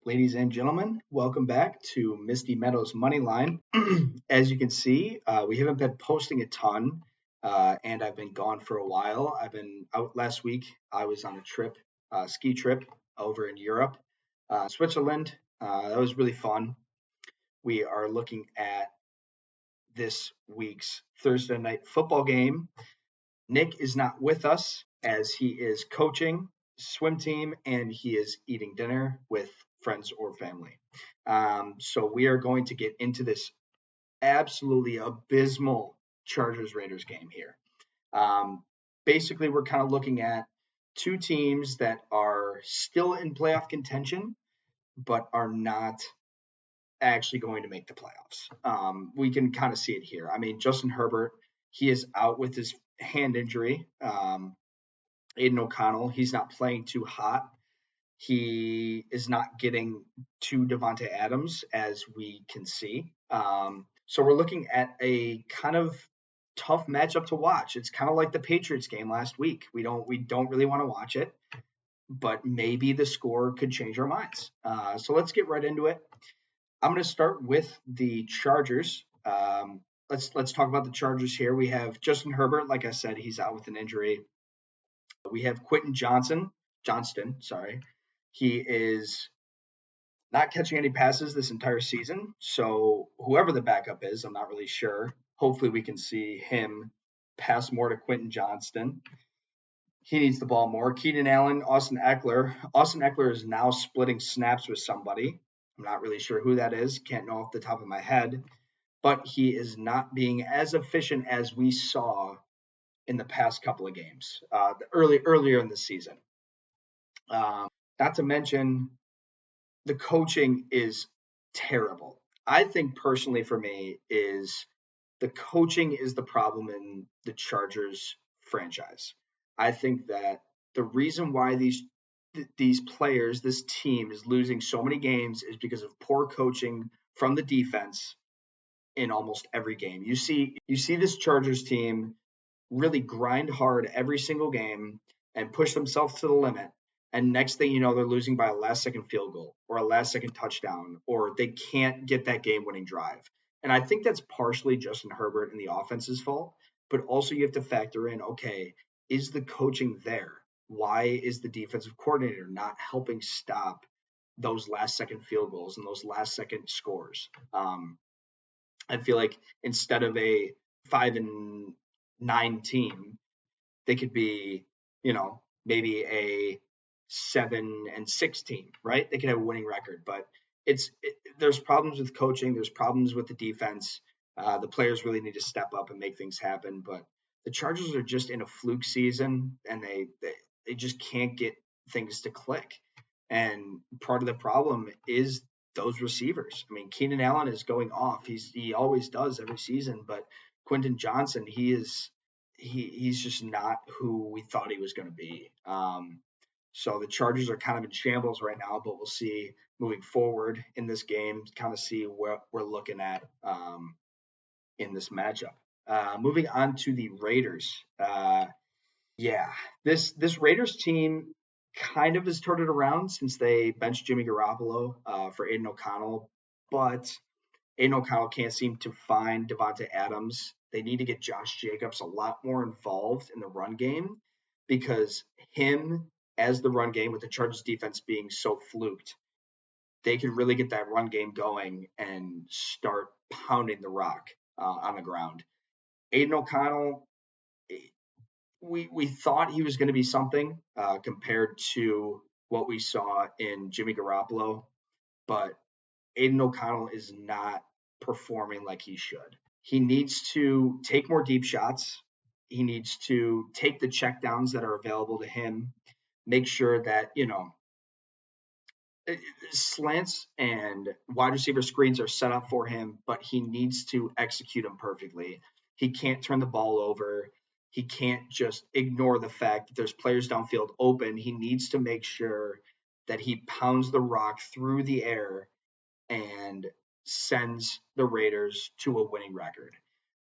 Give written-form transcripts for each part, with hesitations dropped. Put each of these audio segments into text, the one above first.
Ladies and gentlemen, welcome back to Misty Meadows Moneyline. As you can see, we haven't been posting a ton, and I've been gone for a while. I've been out last week. I was on a trip, ski trip over in Europe, Switzerland. That was really fun. We are looking at this week's Thursday night football game. Nick is not with us as he is coaching swim team and he is eating dinner with friends or family. So we are going to get into this absolutely abysmal Chargers Raiders game here. Basically, we're kind of looking at two teams that are still in playoff contention, but are not actually going to make the playoffs. We can kind of see it here. I mean, Justin Herbert, he is out with his hand injury. Aiden O'Connell, he's not playing too hot. He is not getting to Devontae Adams, as we can see. So we're looking at a kind of tough matchup to watch. It's kind of like the Patriots game last week. We don't really want to watch it, but maybe the score could change our minds. So let's get right into it. I'm going to start with the Chargers. Let's talk about the Chargers here. We have Justin Herbert. Like I said, he's out with an injury. We have Quentin Johnston. He is not catching any passes this entire season. So whoever the backup is, I'm not really sure. Hopefully we can see him pass more to Quentin Johnston. He needs the ball more. Keenan Allen, Austin Eckler. Austin Eckler is now splitting snaps with somebody. I'm not really sure who that is. Can't know off the top of my head. But he is not being as efficient as we saw in the past couple of games, earlier in the season. Not to mention, the coaching is terrible. I think personally for me is the coaching is the problem in the Chargers franchise. I think that the reason why these players, this team is losing so many games is because of poor coaching from the defense in almost every game. You see this Chargers team really grind hard every single game and push themselves to the limit. And next thing you know, they're losing by a last-second field goal or a last-second touchdown, or they can't get that game-winning drive. And I think that's partially Justin Herbert and the offense's fault, but also you have to factor in, okay, is the coaching there? Why is the defensive coordinator not helping stop those last-second field goals and those last-second scores? I feel like instead of a 5-9 team, they could be, maybe a 7-6 team, right? They could have a winning record, but there's problems with coaching. There's problems with the defense. The players really need to step up and make things happen. But the Chargers are just in a fluke season, and they just can't get things to click. And part of the problem is those receivers. I mean, Keenan Allen is going off. He always does every season, but Quentin Johnston, he's just not who we thought he was going to be. So the Chargers are kind of in shambles right now, but we'll see moving forward in this game, kind of see what we're looking at in this matchup. Moving on to the Raiders. This Raiders team kind of has turned it around since they benched Jimmy Garoppolo for Aiden O'Connell, but Aiden O'Connell can't seem to find Devontae Adams. They need to get Josh Jacobs a lot more involved in the run game because him as the run game with the Chargers defense being so fluked, they can really get that run game going and start pounding the rock on the ground. Aiden O'Connell, we thought he was going to be something compared to what we saw in Jimmy Garoppolo, but Aiden O'Connell is not performing like he should. He needs to take more deep shots. He needs to take the checkdowns that are available to him, make sure that, slants and wide receiver screens are set up for him, but he needs to execute them perfectly. He can't turn the ball over. He can't just ignore the fact that there's players downfield open. He needs to make sure that he pounds the rock through the air and sends the Raiders to a winning record.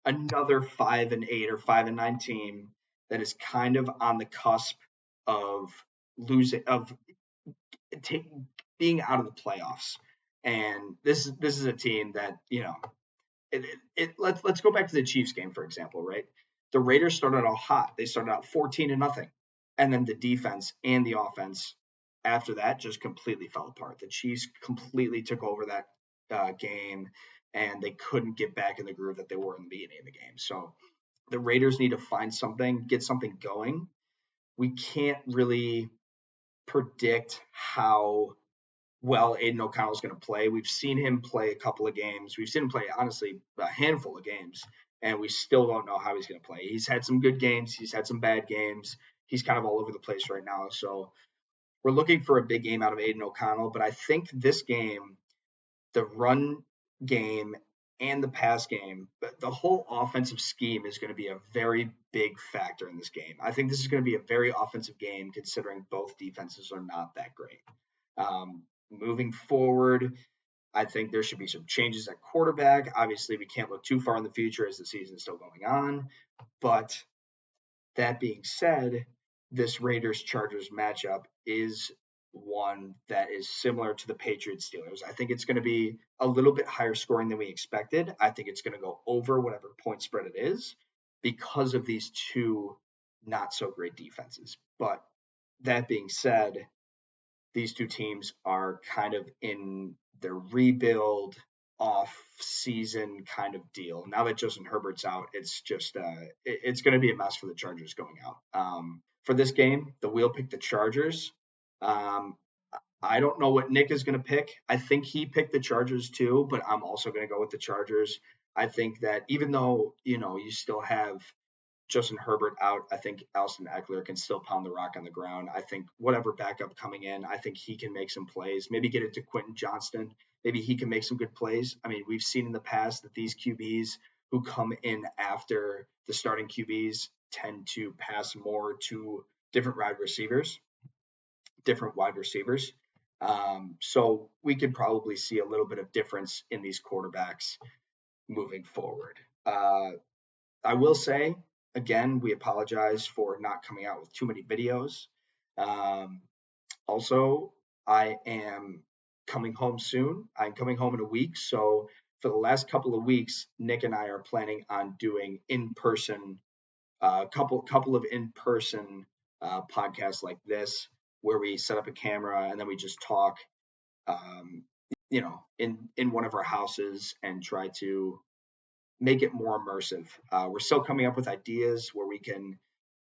Another 5-8 or 5-9 team that is kind of on the cusp of being out of the playoffs. And this is a team that, let's go back to the Chiefs game, for example, right? The Raiders started out hot. They started out 14-0. And then the defense and the offense after that just completely fell apart. The Chiefs completely took over that game, and they couldn't get back in the groove that they were in the beginning of the game. So the Raiders need to find something, get something going. We can't really predict how well Aiden O'Connell is going to play. We've seen him play a couple of games. We've seen him play, honestly, a handful of games, and we still don't know how he's going to play. He's had some good games. He's had some bad games. He's kind of all over the place right now. So we're looking for a big game out of Aiden O'Connell, but I think this game, the run game and the pass game, the whole offensive scheme is going to be a very big factor in this game. I think this is going to be a very offensive game considering both defenses are not that great. Moving forward, I think there should be some changes at quarterback. Obviously, we can't look too far in the future as the season is still going on. But that being said, this Raiders-Chargers matchup is one that is similar to the Patriots-Steelers. I think it's going to be a little bit higher scoring than we expected. I think it's going to go over whatever point spread it is because of these two not so great defenses. But that being said, these two teams are kind of in their rebuild off-season kind of deal. Now that Justin Herbert's out, it's just it's going to be a mess for the Chargers going out. For this game, the wheel picked the Chargers. I don't know what Nick is going to pick. I think he picked the Chargers too, but I'm also going to go with the Chargers. I think that even though you still have Justin Herbert out, I think Austin Eckler can still pound the rock on the ground. I think whatever backup coming in, I think he can make some plays. Maybe get it to Quentin Johnston. Maybe he can make some good plays. I mean, we've seen in the past that these QBs who come in after the starting QBs tend to pass more to different wide receivers. So we could probably see a little bit of difference in these quarterbacks moving forward. I will say, again, we apologize for not coming out with too many videos. Also, I am coming home soon. I'm coming home in a week. So for the last couple of weeks, Nick and I are planning on doing in-person, couple of in-person podcasts like this, where we set up a camera and then we just talk, in one of our houses and try to make it more immersive. We're still coming up with ideas where we can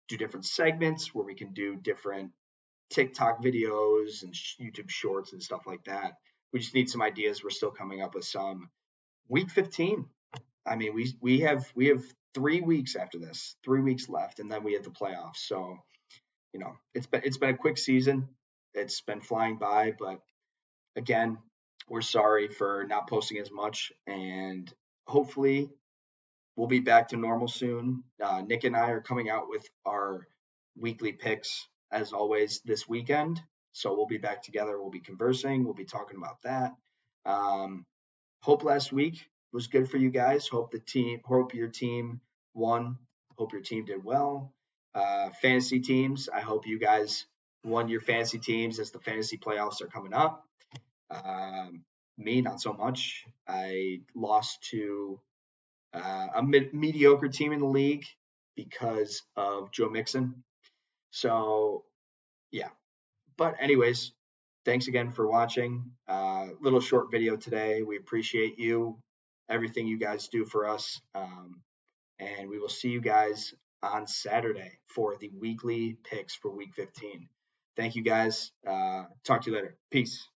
do different segments, where we can do different TikTok videos and YouTube shorts and stuff like that. We just need some ideas. We're still coming up with some. Week 15. I mean, we have 3 weeks after this, 3 weeks left, and then we have the playoffs. So, it's been a quick season. It's been flying by, but again, we're sorry for not posting as much, and hopefully we'll be back to normal soon. Nick and I are coming out with our weekly picks as always this weekend. So we'll be back together. We'll be conversing. We'll be talking about that. Hope last week was good for you guys. Hope your team won. Hope your team did well. Fantasy teams, I hope you guys won your fantasy teams as the fantasy playoffs are coming up. Me, not so much. I lost to a mediocre team in the league because of Joe Mixon. So, yeah. But anyways, thanks again for watching. Little short video today. We appreciate you, everything you guys do for us. And we will see you guys on Saturday for the weekly picks for week 15. Thank you guys. Talk to you later. Peace.